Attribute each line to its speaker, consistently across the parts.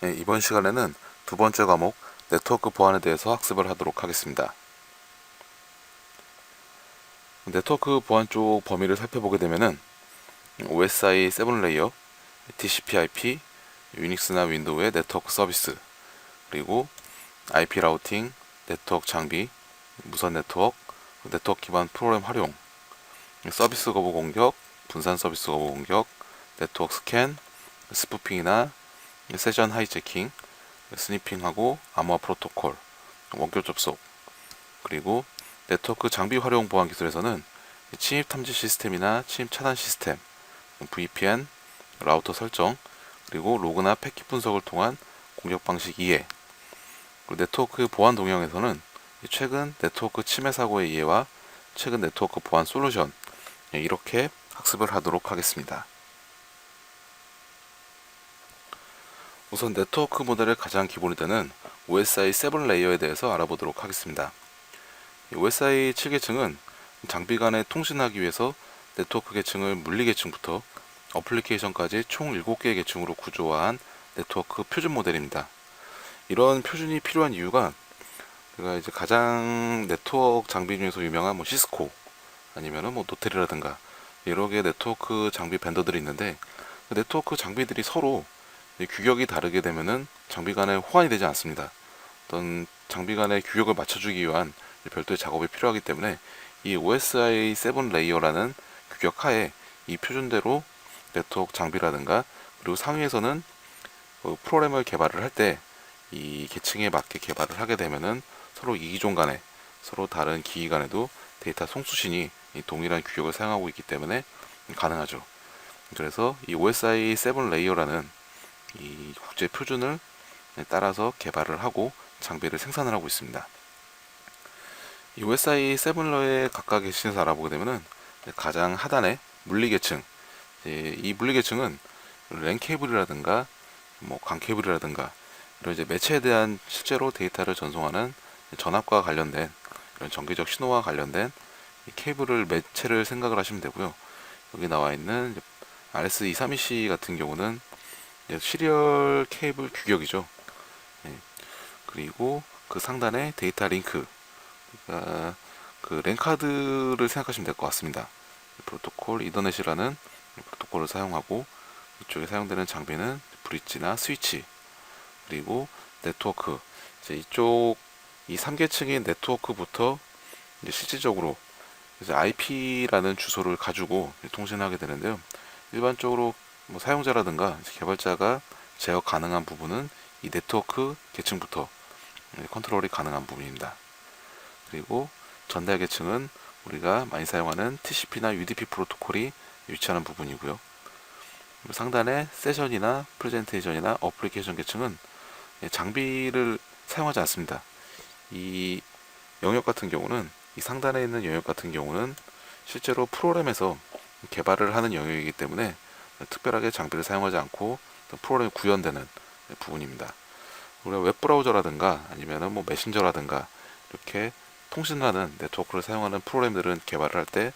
Speaker 1: 네, 이번 시간에는 두 번째 과목 네트워크 보안에 대해서 학습을 하도록 하겠습니다. 네트워크 보안 쪽 범위를 살펴보게 되면은 OSI 7레이어, TCP/IP, 유닉스나 윈도우의 네트워크 서비스, 그리고 IP 라우팅, 네트워크 장비, 무선 네트워크, 네트워크 기반 프로그램 활용, 서비스 거부 공격, 분산 서비스 거부 공격, 네트워크 스캔, 스푸핑이나 세션 하이제킹, 스니핑하고 암호화 프로토콜, 원격 접속, 그리고 네트워크 장비 활용 보안 기술에서는 침입 탐지 시스템이나 침입 차단 시스템, VPN, 라우터 설정, 그리고 로그나 패킷 분석을 통한 공격 방식 이해, 그리고 네트워크 보안 동향에서는 최근 네트워크 침해 사고의 이해와 최근 네트워크 보안 솔루션, 이렇게 학습을 하도록 하겠습니다. 우선 네트워크 모델의 가장 기본이 되는 OSI 7레이어에 대해서 알아보도록 하겠습니다. OSI 7계층은 장비 간에 통신하기 위해서 네트워크 계층을 물리 계층부터 어플리케이션까지 총 7개의 계층으로 구조화한 네트워크 표준 모델입니다. 이런 표준이 필요한 이유가 제가 이제 가장 네트워크 장비 중에서 유명한 시스코 아니면은 노텔이라든가 여러 개의 네트워크 장비 벤더들이 있는데 그 네트워크 장비들이 서로 규격이 다르게 되면은 장비 간에 호환이 되지 않습니다. 어떤 장비 간의 규격을 맞춰주기 위한 별도의 작업이 필요하기 때문에 이 OSI 7 레이어라는 규격 하에 이 표준대로 네트워크 장비라든가 그리고 상위에서는 프로그램을 개발을 할 때 이 계층에 맞게 개발을 하게 되면은 서로 이기종 간에 서로 다른 기기 간에도 데이터 송수신이 동일한 규격을 사용하고 있기 때문에 가능하죠. 그래서 이 OSI 7 레이어라는 이 국제 표준을 따라서 개발을 하고 장비를 생산을 하고 있습니다. 이 OSI 7러의 각각 계층에서 알아보게 되면은 가장 하단의 물리계층, 이 물리계층은 랜 케이블이라든가 강 케이블이라든가 이런 이제 매체에 대한 실제로 데이터를 전송하는 전압과 관련된 이런 전기적 신호와 관련된 이 케이블을 매체를 생각을 하시면 되고요. 여기 나와 있는 RS232C 같은 경우는 시리얼 케이블 규격이죠. 그리고 그 상단에 데이터 링크, 그러니까 그 랜카드를 생각하시면 될 것 같습니다. 프로토콜 이더넷이라는 프로토콜을 사용하고 이쪽에 사용되는 장비는 브릿지나 스위치, 그리고 네트워크. 이제 이쪽 이 3계층인 네트워크부터 이제 실질적으로 이제 IP라는 주소를 가지고 통신하게 되는데요. 일반적으로 사용자라든가 개발자가 제어 가능한 부분은 이 네트워크 계층부터 컨트롤이 가능한 부분입니다. 그리고 전달 계층은 우리가 많이 사용하는 TCP나 UDP 프로토콜이 위치하는 부분이고요. 상단의 세션이나 프레젠테이션이나 어플리케이션 계층은 장비를 사용하지 않습니다. 이 영역 같은 경우는 이 상단에 있는 영역 같은 경우는 실제로 프로그램에서 개발을 하는 영역이기 때문에 특별하게 장비를 사용하지 않고 프로그램이 구현되는 부분입니다. 우리가 웹브라우저라든가 아니면 메신저라든가 이렇게 통신하는 네트워크를 사용하는 프로그램들은 개발을 할 때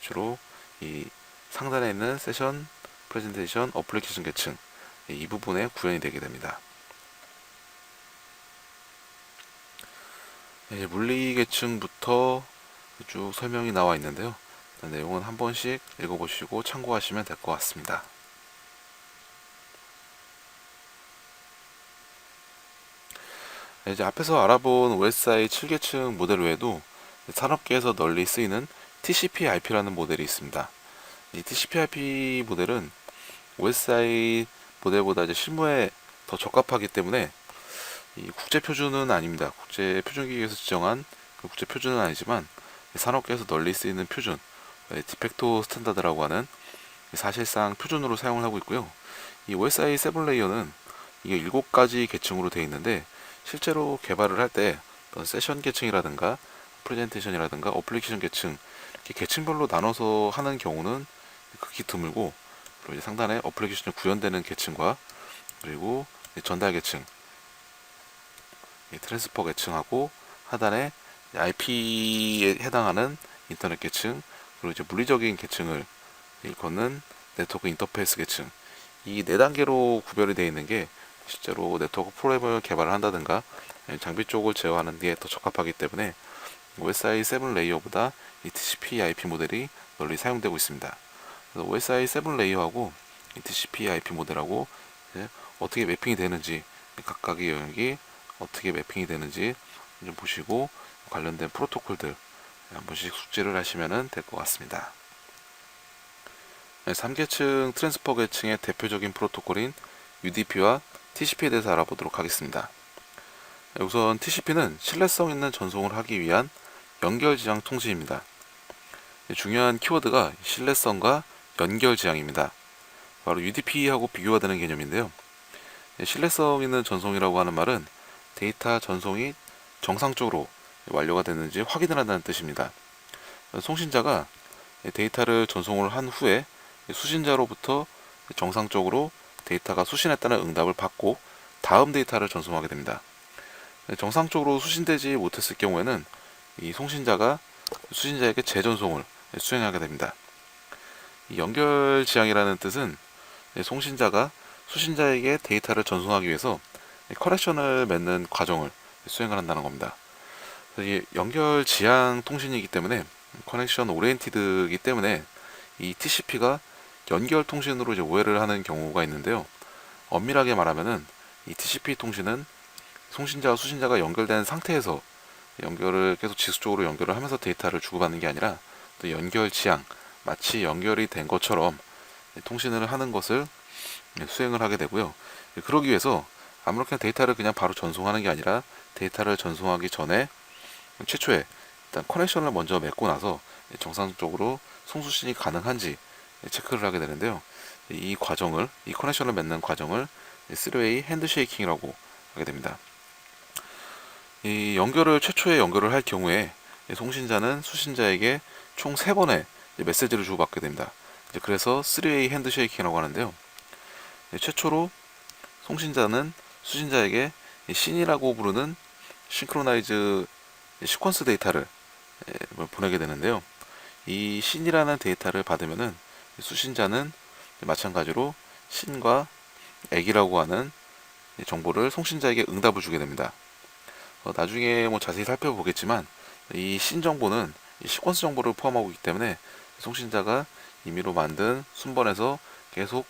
Speaker 1: 주로 이 상단에 있는 세션, 프레젠테이션, 어플리케이션 계층 이 부분에 구현이 되게 됩니다. 물리 계층부터 쭉 설명이 나와 있는데요. 내용은 한 번씩 읽어보시고 참고하시면 될 것 같습니다. 이제 앞에서 알아본 OSI 7계층 모델 외에도 산업계에서 널리 쓰이는 TCP/IP라는 모델이 있습니다. 이 TCP/IP 모델은 OSI 모델보다 이제 실무에 더 적합하기 때문에 이 국제 표준은 아닙니다. 국제 표준기구에서 지정한 그 국제 표준은 아니지만 산업계에서 널리 쓰이는 표준, 디팩토 스탠다드라고 하는 사실상 표준으로 사용을 하고 있고요. 이 OSI 7레이어는 이게 7가지 계층으로 되어 있는데 실제로 개발을 할 때 세션 계층이라든가 프레젠테이션이라든가 어플리케이션 계층 이렇게 계층별로 나눠서 하는 경우는 극히 드물고, 그리고 이제 상단에 어플리케이션이 구현되는 계층과 그리고 전달 계층, 트랜스퍼 계층하고 하단에 IP에 해당하는 인터넷 계층, 그리고 이제 물리적인 계층을 일컫는 네트워크 인터페이스 계층, 이 네 단계로 구별이 되어 있는 게 실제로 네트워크 프로그램을 개발을 한다든가 장비 쪽을 제어하는 데 더 적합하기 때문에 OSI 7 레이어보다 이 TCP/IP 모델이 널리 사용되고 있습니다. 그래서 OSI 7 레이어하고 이 TCP/IP 모델하고 어떻게 매핑이 되는지, 각각의 영역이 어떻게 매핑이 되는지 좀 보시고 관련된 프로토콜들 한 번씩 숙지를 하시면 될 것 같습니다. 3계층 트랜스퍼 계층의 대표적인 프로토콜인 UDP와 TCP에 대해서 알아보도록 하겠습니다. 우선 TCP는 신뢰성 있는 전송을 하기 위한 연결지향 통신입니다. 중요한 키워드가 신뢰성과 연결지향입니다. 바로 UDP하고 비교가 되는 개념인데요. 신뢰성 있는 전송이라고 하는 말은 데이터 전송이 정상적으로 완료가 됐는지 확인을 한다는 뜻입니다. 송신자가 데이터를 전송을 한 후에 수신자로부터 정상적으로 데이터가 수신했다는 응답을 받고 다음 데이터를 전송하게 됩니다. 정상적으로 수신되지 못했을 경우에는 이 송신자가 수신자에게 재전송을 수행하게 됩니다. 이 연결지향이라는 뜻은 송신자가 수신자에게 데이터를 전송하기 위해서 커넥션을 맺는 과정을 수행을 한다는 겁니다. 이 연결지향 통신이기 때문에 커넥션 오리엔티드이기 때문에 이 TCP가 연결 통신으로 이제 오해를 하는 경우가 있는데요. 엄밀하게 말하면은 이 TCP 통신은 송신자와 수신자가 연결된 상태에서 연결을 계속 지속적으로 연결을 하면서 데이터를 주고받는 게 아니라 또 연결 지향, 마치 연결이 된 것처럼 통신을 하는 것을 수행을 하게 되고요. 그러기 위해서 아무렇게나 데이터를 그냥 바로 전송하는 게 아니라 데이터를 전송하기 전에 최초에 일단 커넥션을 먼저 맺고 나서 정상적으로 송수신이 가능한지 체크를 하게 되는데요. 이 커넥션을 맺는 과정을 3way 핸드쉐이킹이라고 하게 됩니다. 이 최초에 연결을 할 경우에 송신자는 수신자에게 총 3번의 메시지를 주고받게 됩니다. 그래서 3way 핸드쉐이킹이라고 하는데요. 최초로 송신자는 수신자에게 씬이라고 부르는 싱크로나이즈 시퀀스 데이터를 보내게 되는데요. 이 씬이라는 데이터를 받으면은 수신자는 마찬가지로 씬과 액이라고 하는 정보를 송신자에게 응답을 주게 됩니다. 나중에 자세히 살펴보겠지만 이 씬 정보는 이 시퀀스 정보를 포함하고 있기 때문에 송신자가 임의로 만든 순번에서 계속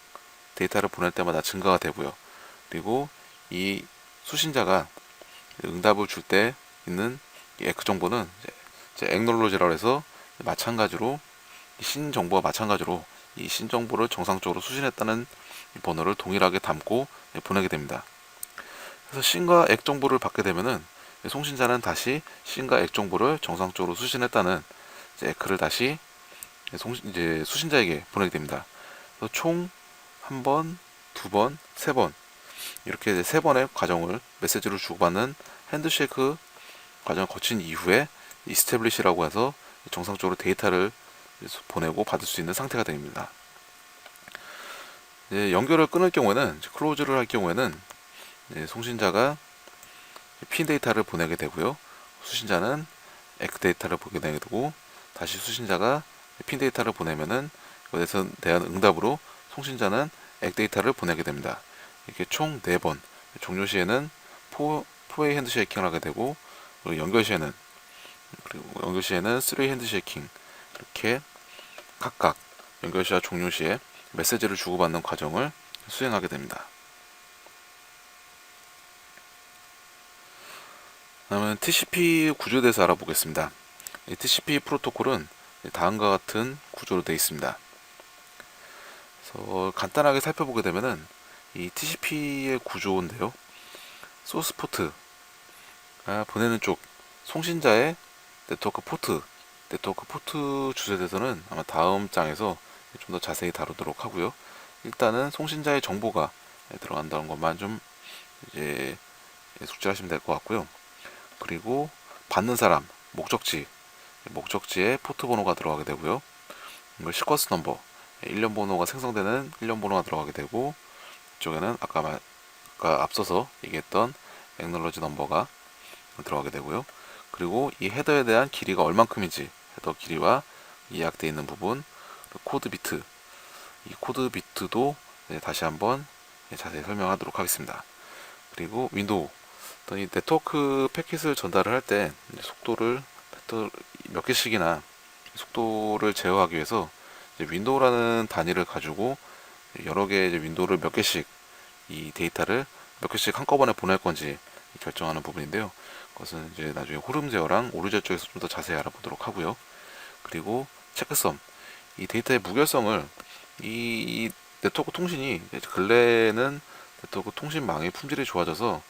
Speaker 1: 데이터를 보낼 때마다 증가가 되고요. 그리고 이 수신자가 응답을 줄 때 있는 그 정보는 이제 액놀로지라고 해서 마찬가지로 씬 정보와 마찬가지로 이 씬 정보를 정상적으로 수신했다는 번호를 동일하게 담고 보내게 됩니다. 그래서 씬과 액 정보를 받게 되면은 송신자는 다시 씬과 액 정보를 정상적으로 수신했다는 에크를 다시 이제 수신자에게 보내게 됩니다. 그래서 총 한 번, 두 번, 세 번 이렇게 3번의 과정을 메시지로 주고받는 핸드쉐이크 과정을 거친 이후에 이스태블리시라고 해서 정상적으로 데이터를 보내고 받을 수 있는 상태가 됩니다. 연결을 끊을 경우에는 클로즈를 할 경우에는 송신자가 핀 데이터를 보내게 되고요. 수신자는 액 데이터를 보내게 되고 다시 수신자가 핀 데이터를 보내면은 이것에 대한 응답으로 송신자는 액 데이터를 보내게 됩니다. 이렇게 총 4번 종료 시에는 4웨이 핸드쉐이킹을 하게 되고 그리고 연결 시에는 3웨이 핸드쉐이킹 이렇게 각각 연결 시와 종료 시에 메시지를 주고받는 과정을 수행하게 됩니다. 다음은 TCP 구조에 대해서 알아보겠습니다. 이 TCP 프로토콜은 다음과 같은 구조로 되어 있습니다. 그래서 간단하게 살펴보게 되면은 이 TCP의 구조인데요. 소스 포트가 보내는 쪽 송신자의 네트워크 포트 주소에 대해서는 아마 다음 장에서 좀 더 자세히 다루도록 하고요. 일단은 송신자의 정보가 들어간다는 것만 좀 이제 숙지하시면 될 것 같고요. 그리고 받는 사람 목적지에 포트 번호가 들어가게 되고요. 이걸 시퀀스 넘버 1년 번호가 생성되는 1년 번호가 들어가게 되고 이쪽에는 아까 앞서서 얘기했던 액놀러지 넘버가 들어가게 되고요. 그리고 이 헤더에 대한 길이가 얼만큼인지 헤더 길이와 예약되어 있는 부분 코드 비트 이 코드 비트도 다시 한번 자세히 설명하도록 하겠습니다. 그리고 윈도우. 이 네트워크 패킷을 전달을 할 때 속도를 몇 개씩이나 속도를 제어하기 위해서 윈도우라는 단위를 가지고 여러 개의 윈도우를 몇 개씩 이 데이터를 몇 개씩 한꺼번에 보낼 건지 결정하는 부분인데요. 그것은 이제 나중에 호름 제어랑 오류 제어 쪽에서 좀 더 자세히 알아보도록 하고요. 그리고 체크섬, 이 데이터의 무결성을 이 네트워크 통신이 근래에는 네트워크 통신망의 품질이 좋아져서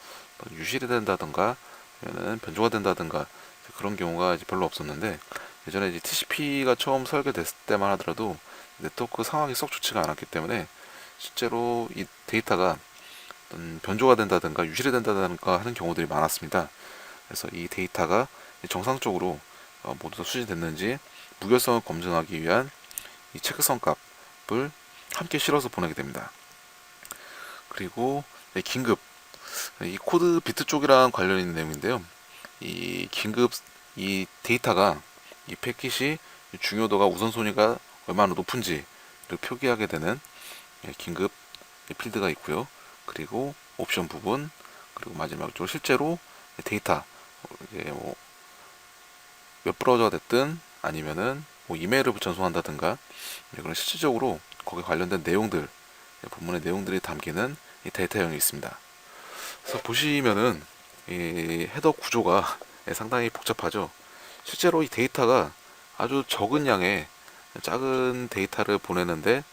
Speaker 1: 유실이 된다든가 아니면 변조가 된다든가 그런 경우가 이제 별로 없었는데, 예전에 이제 TCP가 처음 설계됐을 때만 하더라도 네트워크 상황이 썩 좋지가 않았기 때문에 실제로 이 데이터가 변조가 된다든가 유실이 된다든가 하는 경우들이 많았습니다. 그래서 이 데이터가 정상적으로 모두 다 수신됐는지 무결성을 검증하기 위한 이 체크성 값을 함께 실어서 보내게 됩니다. 그리고 긴급, 이 코드 비트 쪽이랑 관련 있는 내용인데요. 이 긴급, 이 데이터가 이 패킷이 중요도가 우선순위가 얼마나 높은지를 표기하게 되는 긴급 필드가 있고요. 그리고 옵션 부분, 그리고 마지막으로 실제로 데이터, 이제 웹 브라우저가 됐든 아니면은 이메일을 전송한다든가 그런 실질적으로 거기에 관련된 내용들, 본문의 내용들이 담기는 이 데이터형이 있습니다. 그래서 보시면은 이 헤더 구조가 상당히 복잡하죠. 실제로 이 데이터가 아주 적은 양의 작은 데이터를 보내는데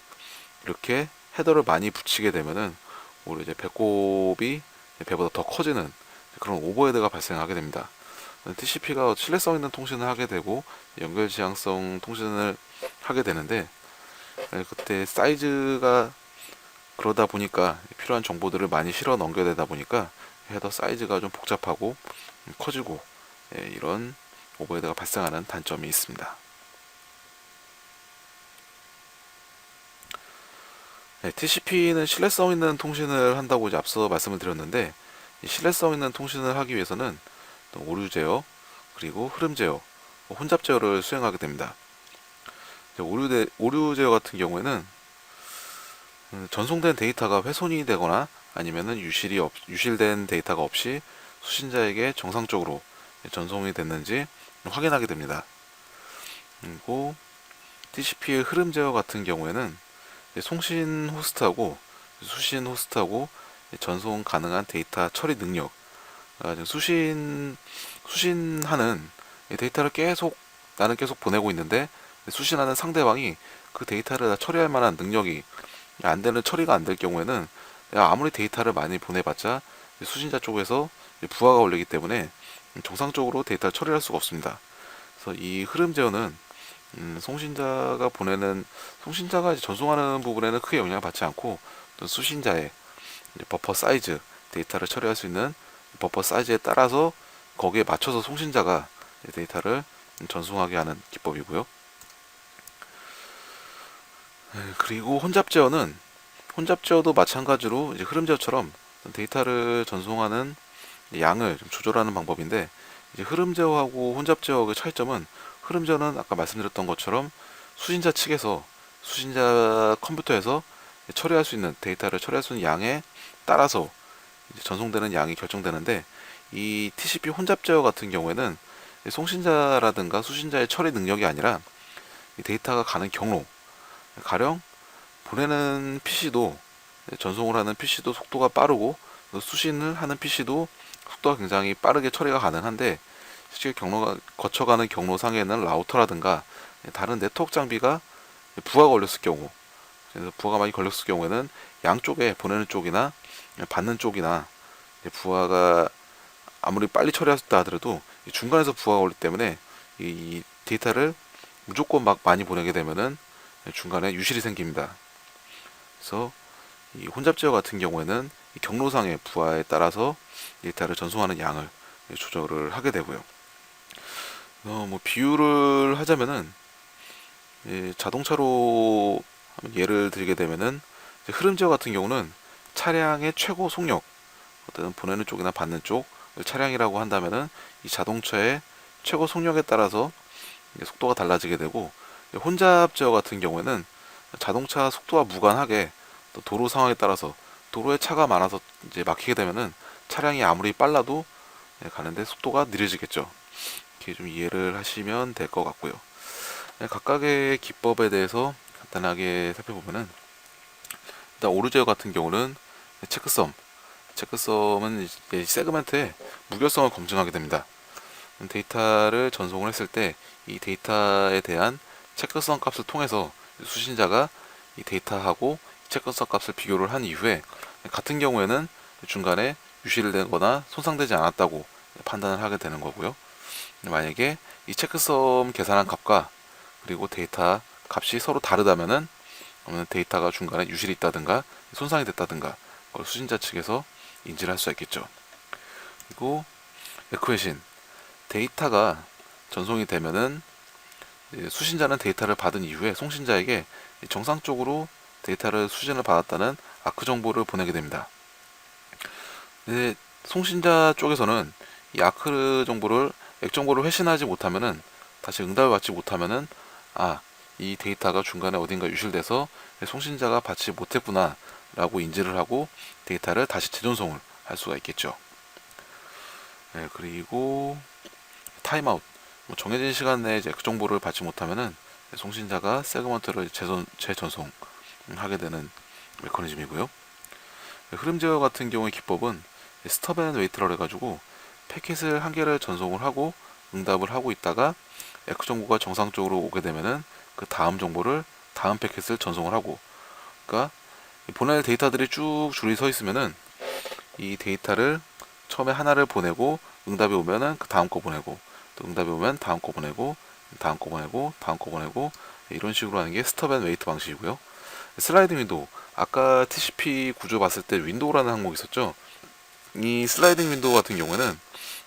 Speaker 1: 이렇게 헤더를 많이 붙이게 되면은 오히려 이제 배꼽이 배보다 더 커지는 그런 오버헤드가 발생하게 됩니다. TCP가 신뢰성 있는 통신을 하게 되고 연결 지향성 통신을 하게 되는데, 그때 사이즈가 그러다 보니까 필요한 정보들을 많이 실어 넘겨야 되다 보니까 헤더 사이즈가 좀 복잡하고 커지고 이런 오버헤드가 발생하는 단점이 있습니다. TCP는 신뢰성 있는 통신을 한다고 이제 앞서 말씀을 드렸는데, 신뢰성 있는 통신을 하기 위해서는 오류 제어, 그리고 흐름 제어, 혼잡 제어를 수행하게 됩니다. 오류 제어 같은 경우에는 전송된 데이터가 훼손이 되거나 아니면은 유실된 데이터가 없이 수신자에게 정상적으로 전송이 됐는지 확인하게 됩니다. 그리고 TCP의 흐름 제어 같은 경우에는 송신 호스트하고 수신 호스트하고 전송 가능한 데이터 처리 능력, 수신하는 데이터를 나는 계속 보내고 있는데 수신하는 상대방이 그 데이터를 처리할 만한 능력이 안 되는, 처리가 안 될 경우에는 아무리 데이터를 많이 보내봤자 수신자 쪽에서 부하가 올리기 때문에 정상적으로 데이터를 처리할 수가 없습니다. 그래서 이 흐름 제어는 송신자가 이제 전송하는 부분에는 크게 영향을 받지 않고 수신자의 버퍼 사이즈, 데이터를 처리할 수 있는 버퍼 사이즈에 따라서 거기에 맞춰서 송신자가 데이터를 전송하게 하는 기법이고요. 그리고 혼잡 제어도 마찬가지로 이제 흐름 제어처럼 데이터를 전송하는 양을 좀 조절하는 방법인데, 이제 흐름 제어하고 혼잡 제어의 차이점은, 흐름 제어는 아까 말씀드렸던 것처럼 수신자 측에서, 수신자 컴퓨터에서 처리할 수 있는 데이터를 처리할 수 있는 양에 따라서 이제 전송되는 양이 결정되는데, 이 TCP 혼잡 제어 같은 경우에는 송신자라든가 수신자의 처리 능력이 아니라 이 데이터가 가는 경로, 가령 보내는 PC도, 전송을 하는 PC도 속도가 빠르고 수신을 하는 PC도 속도가 굉장히 빠르게 처리가 가능한데, 실제 거쳐가는 경로상에는 라우터라든가 다른 네트워크 장비가 부하가 걸렸을 경우, 그래서 부하가 많이 걸렸을 경우에는 양쪽에, 보내는 쪽이나 받는 쪽이나 부하가 아무리 빨리 처리했다 하더라도 중간에서 부하가 걸리기 때문에 이 데이터를 무조건 막 많이 보내게 되면은 중간에 유실이 생깁니다. 그래서 이 혼잡 제어 같은 경우에는 이 경로상의 부하에 따라서 데이터를 전송하는 양을 조절을 하게 되고요. 비유를 하자면은 자동차로 예를 들게 되면은 흐름 제어 같은 경우는 차량의 최고 속력, 어떤 보내는 쪽이나 받는 쪽을 차량이라고 한다면은 이 자동차의 최고 속력에 따라서 속도가 달라지게 되고, 혼잡 제어 같은 경우에는 자동차 속도와 무관하게 또 도로 상황에 따라서, 도로에 차가 많아서 이제 막히게 되면은 차량이 아무리 빨라도 가는데 속도가 느려지겠죠. 이렇게 좀 이해를 하시면 될 것 같고요. 각각의 기법에 대해서 간단하게 살펴보면은, 일단 오르제어 같은 경우는 체크썸은 이제 세그먼트의 무결성을 검증하게 됩니다. 데이터를 전송을 했을 때 이 데이터에 대한 체크성 값을 통해서 수신자가 이 데이터하고 체크성 값을 비교를 한 이후에 같은 경우에는 중간에 유실되거나 손상되지 않았다고 판단을 하게 되는 거고요. 만약에 이 체크썸 계산한 값과 그리고 데이터 값이 서로 다르다면은 데이터가 중간에 유실이 있다든가 손상이 됐다든가 그걸 수신자 측에서 인지를 할 수가 있겠죠. 그리고 에쿠에신, 데이터가 전송이 되면은 수신자는 데이터를 받은 이후에 송신자에게 정상적으로 데이터를 수신을 받았다는 아크 정보를 보내게 됩니다. 근데 송신자 쪽에서는 이 아크 정보를 액 정보를 회신하지 못하면은, 다시 응답을 받지 못하면은, 이 데이터가 중간에 어딘가 유실돼서 송신자가 받지 못했구나 라고 인지를 하고 데이터를 다시 재전송을 할 수가 있겠죠. 그리고 타임아웃, 정해진 시간 내에 그 정보를 받지 못하면은 송신자가 세그먼트를 재전송하게 되는 메커니즘이고요. 흐름 제어 같은 경우의 기법은 스톱 앤 웨이트라 해가지고 패킷을 한 개를 전송을 하고 응답을 하고 있다가 에크 정보가 정상적으로 오게 되면은 그 다음 정보를 다음 패킷을 전송을 하고, 그러니까 보낼 데이터들이 쭉 줄이 서 있으면은 이 데이터를 처음에 하나를 보내고 응답이 오면은 그 다음 거 보내고, 또 응답이 오면 다음 거 보내고, 다음 거 보내고, 다음 거 보내고, 이런 식으로 하는 게 스톱 앤 웨이트 방식이고요. 슬라이딩 윈도우, 아까 TCP 구조 봤을 때 윈도우라는 항목이 있었죠. 이 슬라이딩 윈도우 같은 경우에는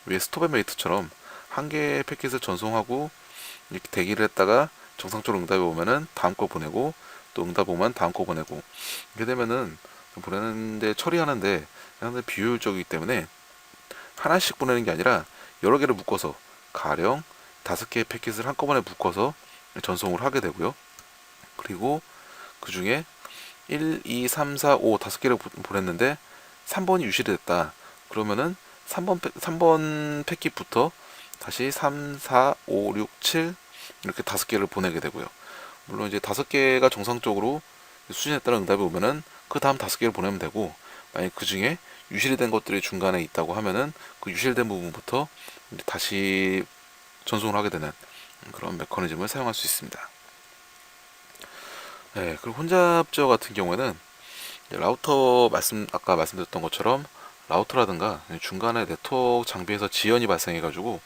Speaker 1: 위에 스톱 앤 웨이트처럼 한 개의 패킷을 전송하고 이렇게 대기를 했다가 정상적으로 응답이 오면은 다음 거 보내고, 또 응답 오면 다음 거 보내고, 이렇게 되면은 보내는데 처리하는데 상당히 비효율적이기 때문에 하나씩 보내는 게 아니라 여러 개를 묶어서, 가령 5개의 패킷을 한꺼번에 묶어서 전송을 하게 되고요. 그리고 그 중에 1, 2, 3, 4, 5 5개를 보냈는데 3번이 유실이 됐다. 그러면은 3번 패킷부터 다시 3, 4, 5, 6, 7 이렇게 5개를 보내게 되고요. 물론 이제 5개가 정상적으로 수준에 따라 응답이 오면은 그 다음 5개를 보내면 되고, 만약 그 중에 유실이 된 것들이 중간에 있다고 하면은 그 유실된 부분부터 다시 전송을 하게 되는 그런 메커니즘을 사용할 수 있습니다. 그리고 혼잡 제어 같은 경우에는 아까 말씀드렸던 것처럼 라우터라든가 중간에 네트워크 장비에서 지연이 발생해가지고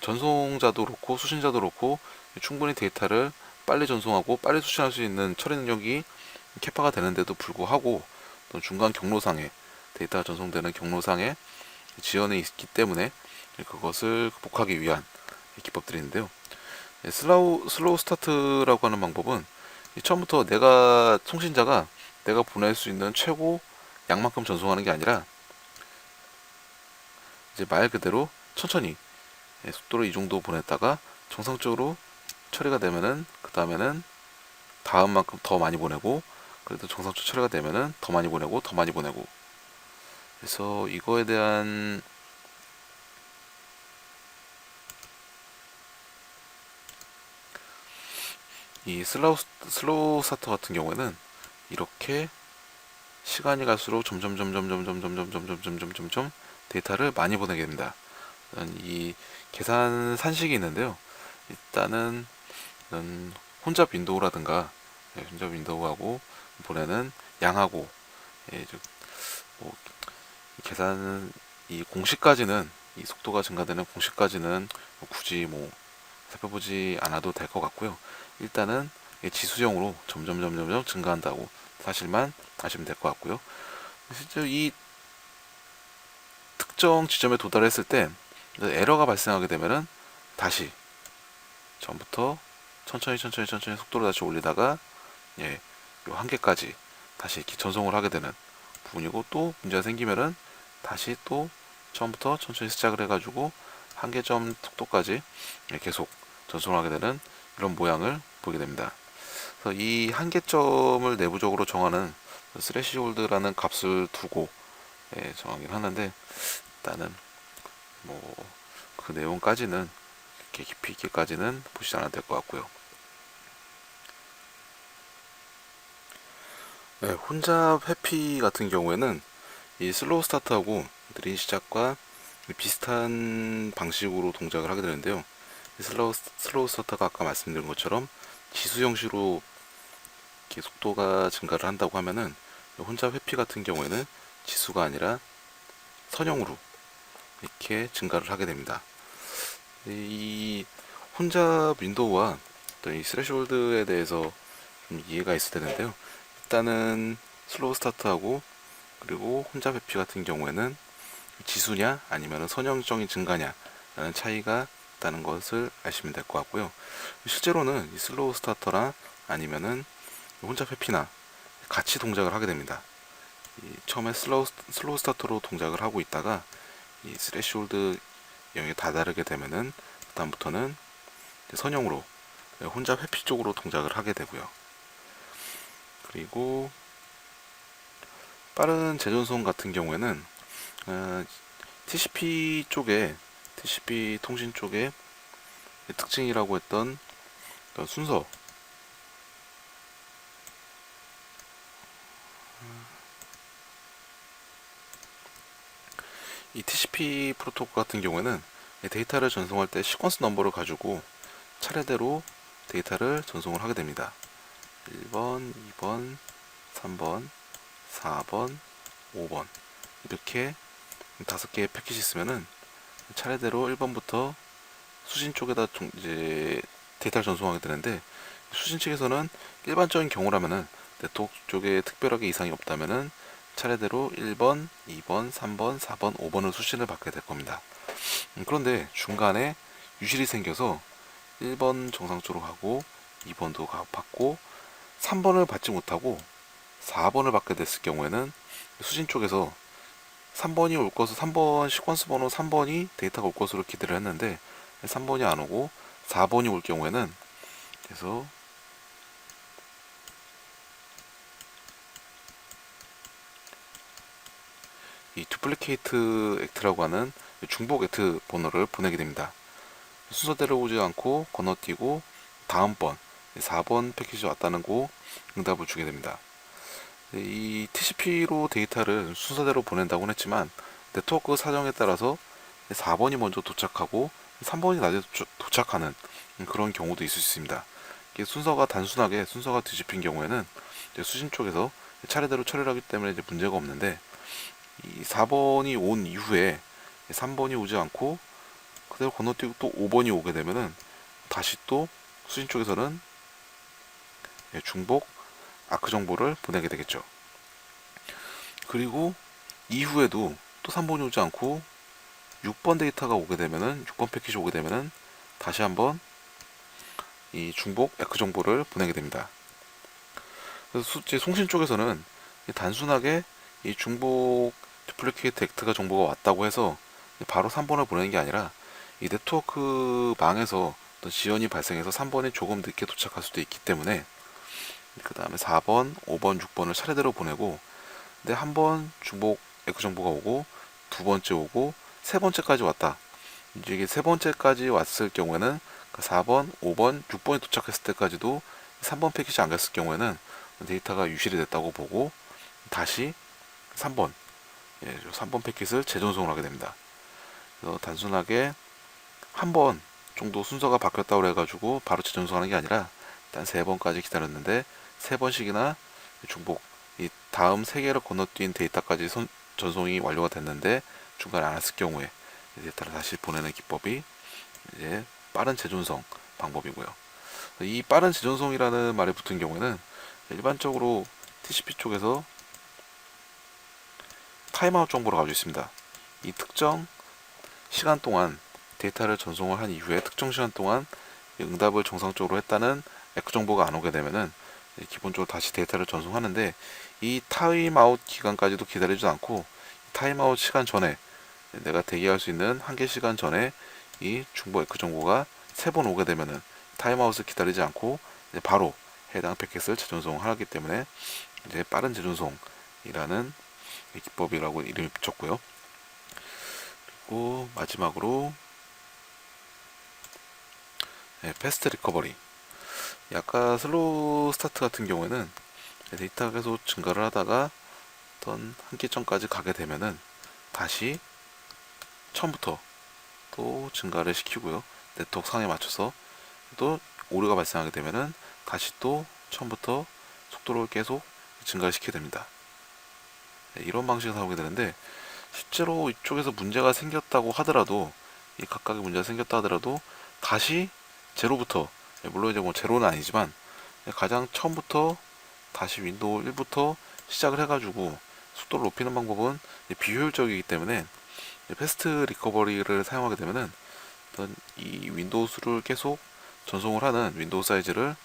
Speaker 1: 전송자도 그렇고 수신자도 그렇고 충분히 데이터를 빨리 전송하고 빨리 수신할 수 있는 처리 능력이 캐파가 되는데도 불구하고 또 중간 경로상에, 데이터가 전송되는 경로상에 지연이 있기 때문에 그것을 극복하기 위한 기법들이 있는데요. 슬로우 스타트라고 하는 방법은 처음부터 송신자가 내가 보낼 수 있는 최고 양만큼 전송하는 게 아니라 이제 말 그대로 천천히 속도를 이 정도 보냈다가 정상적으로 처리가 되면은 그 다음에는 다음만큼 더 많이 보내고, 그래도 정상적으로 처리가 되면은 더 많이 보내고 더 많이 보내고. 그래서 이거에 대한 이 슬로우 스타터 같은 경우에는 이렇게 시간이 갈수록 점점 데이터를 많이 보내게 됩니다. 이 계산 산식이 있는데요. 일단은 혼잡 윈도우라든가 혼잡 윈도우하고 보내는 양하고, 뭐 계산 이 공식까지는, 이 속도가 증가되는 공식까지는 굳이 살펴보지 않아도 될 것 같고요. 일단은 지수형으로 점점 증가한다고 사실만 아시면 될 것 같고요. 실제 이 특정 지점에 도달했을 때 에러가 발생하게 되면은 다시 처음부터 천천히 속도를 다시 올리다가 요 한계까지 다시 이렇게 전송을 하게 되는 부분이고, 또 문제가 생기면은 다시 또 처음부터 천천히 시작을 해가지고 한계점 속도까지 계속 전송을 하게 되는 이런 모양을 보게 됩니다. 그래서 이 한계점을 내부적으로 정하는 스레시홀드라는 값을 두고 정하긴 하는데, 일단은 뭐 그 내용까지는 이렇게 깊이 있게까지는 보시지 않아도 될 것 같고요. 혼잡 회피 같은 경우에는 이 슬로우 스타트하고 느린 시작과 비슷한 방식으로 동작을 하게 되는데요. 슬로우 스타터가 아까 말씀드린 것처럼 지수 형식으로 이렇게 속도가 증가를 한다고 하면은, 혼잡 회피 같은 경우에는 지수가 아니라 선형으로 이렇게 증가를 하게 됩니다. 이 혼잡 윈도우와 또 이 스레시홀드에 대해서 좀 이해가 있어야 되는데요. 일단은 슬로우 스타트하고 그리고 혼잡 회피 같은 경우에는 지수냐 아니면 선형적인 증가냐 라는 차이가 있다는 것을 아시면 될 것 같고요. 실제로는 이 슬로우 스타터나 아니면은 혼잡 회피나 같이 동작을 하게 됩니다. 처음에 슬로우 스타터로 동작을 하고 있다가 이 스레시홀드 영역에 다다르게 되면은 그다음부터는 선형으로 혼잡 회피 쪽으로 동작을 하게 되고요. 그리고 빠른 재전송 같은 경우에는 TCP 쪽에 TCP 통신 쪽에 특징이라고 했던 순서, 이 TCP 프로토콜 같은 경우에는 데이터를 전송할 때 시퀀스 넘버를 가지고 차례대로 데이터를 전송을 하게 됩니다. 1번, 2번, 3번, 4번, 5번 이렇게 5개의 패킷이 있으면은 차례대로 1번부터 수신 쪽에다 이제 데이터를 전송하게 되는데, 수신 측에서는 일반적인 경우라면은 네트워크 쪽에 특별하게 이상이 없다면은 차례대로 1번, 2번, 3번, 4번, 5번을 수신을 받게 될 겁니다. 그런데 중간에 유실이 생겨서 1번 정상적으로 가고 2번도 받고 3번을 받지 못하고 4번을 받게 됐을 경우에는 수신 쪽에서 3번이 올 것으로, 3번 시퀀스 번호 3번이 데이터가 올 것으로 기대를 했는데 3번이 안 오고 4번이 올 경우에는, 그래서 이 두플리케이트 액트라고 하는 중복 액트 번호를 보내게 됩니다. 순서대로 오지 않고 건너뛰고 다음번 4번 패키지 왔다는 거 응답을 주게 됩니다. 이 TCP로 데이터를 순서대로 보낸다고 했지만 네트워크 사정에 따라서 4번이 먼저 도착하고 3번이 나중에 도착하는 그런 경우도 있을 수 있습니다. 이게 순서가 뒤집힌 경우에는 수신 쪽에서 차례대로 처리를 하기 때문에 이제 문제가 없는데, 이 4번이 온 이후에 3번이 오지 않고 그대로 건너뛰고 또 5번이 오게 되면은 다시 또 수신 쪽에서는 중복 아크 정보를 보내게 되겠죠. 그리고 이후에도 또 3번이 오지 않고 6번 데이터가 오게 되면은, 6번 패키지 오게 되면은 다시 한번 이 중복 에크 정보를 보내게 됩니다. 그래서 송신 쪽에서는 단순하게 이 중복 두플리케이트 액트가 정보가 왔다고 해서 바로 3번을 보내는 게 아니라, 이 네트워크 망에서 어떤 지연이 발생해서 3번이 조금 늦게 도착할 수도 있기 때문에 그 다음에 4번, 5번, 6번을 차례대로 보내고, 근데 한 번 중복 에크 정보가 오고 두 번째 오고 세 번째까지 왔다. 이제 이게 세 번째까지 왔을 경우에는 4번, 5번, 6번이 도착했을 때까지도 3번 패키지 안 갔을 경우에는 데이터가 유실이 됐다고 보고 다시 3번, 3번 패킷을 재전송을 하게 됩니다. 그래서 단순하게 한 번 정도 순서가 바뀌었다고 해가지고 바로 재전송하는 게 아니라 일단 3번까지 기다렸는데 3번씩이나 중복, 이 다음 3개를 건너뛴 데이터까지 전송이 완료가 됐는데 중간에 안 왔을 경우에 데이터를 다시 보내는 기법이 이제 빠른 재전송 방법이고요. 이 빠른 재전송이라는 말이 붙은 경우에는 일반적으로 TCP 쪽에서 타임아웃 정보를 가지고 있습니다. 이 특정 시간 동안 데이터를 전송을 한 이후에 특정 시간 동안 응답을 정상적으로 했다는 에크 정보가 안 오게 되면은 기본적으로 다시 데이터를 전송하는데, 이 타임아웃 기간까지도 기다리지 않고 타임아웃 시간 전에, 내가 대기할 수 있는 한계 시간 전에 이 중복 에크 정보가 3번 오게 되면은 타임아웃을 기다리지 않고 바로 해당 패킷을 재전송하기 때문에 이제 빠른 재전송이라는 기법이라고 이름이 붙였고요. 그리고 마지막으로 패스트 리커버리. 아까 슬로우 스타트 같은 경우에는 데이터가 계속 증가를 하다가 어떤 한계점까지 가게 되면은 다시 처음부터 또 증가를 시키고요. 네트워크 상에 맞춰서 또 오류가 발생하게 되면은 다시 또 처음부터 속도를 계속 증가를 시키게 됩니다. 이런 방식을 사용하게 되는데, 실제로 이쪽에서 문제가 생겼다고 하더라도, 이 각각의 문제가 생겼다 하더라도 다시 제로부터, 물론 이제 뭐 제로는 아니지만 가장 처음부터 다시 윈도우 1부터 시작을 해가지고 속도를 높이는 방법은 비효율적이기 때문에 패스트 리커버리를 사용하게 되면은 어떤 이 윈도우 수를 계속 전송을 하는 윈도우 사이즈를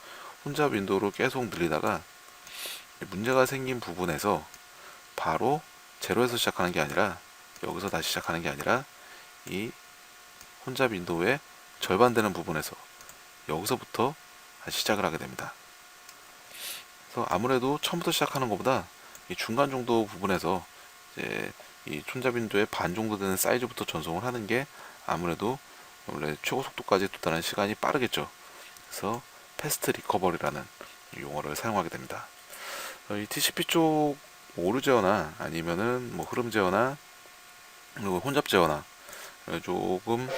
Speaker 1: 혼잡 윈도우로 계속 늘리다가 문제가 생긴 부분에서 바로 제로에서 시작하는 게 아니라, 여기서 다시 시작하는 게 아니라 이 혼잡 윈도우의 절반 되는 부분에서 여기서부터 다시 시작을 하게 됩니다. 그래서 아무래도 처음부터 시작하는 것보다 이 중간 정도 부분에서 이제 이 혼잡 윈도우의 반 정도 되는 사이즈부터 전송을 하는 게 아무래도 원래 최고 속도까지 도달하는 시간이 빠르겠죠. 그래서 패스트 리커버리라는 용어를 사용하게 됩니다. 이 TCP 쪽 오류 제어나 아니면은 뭐 흐름 제어나 그리고 혼잡 제어나 조금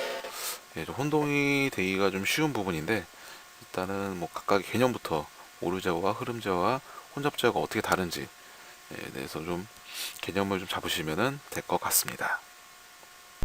Speaker 1: 좀 혼동이 되기가 좀 쉬운 부분인데, 일단은 뭐 각각의 개념부터 오류 제어와 흐름 제어와 혼잡 제어가 어떻게 다른지 대해서 좀 개념을 좀 잡으시면 될 것 같습니다.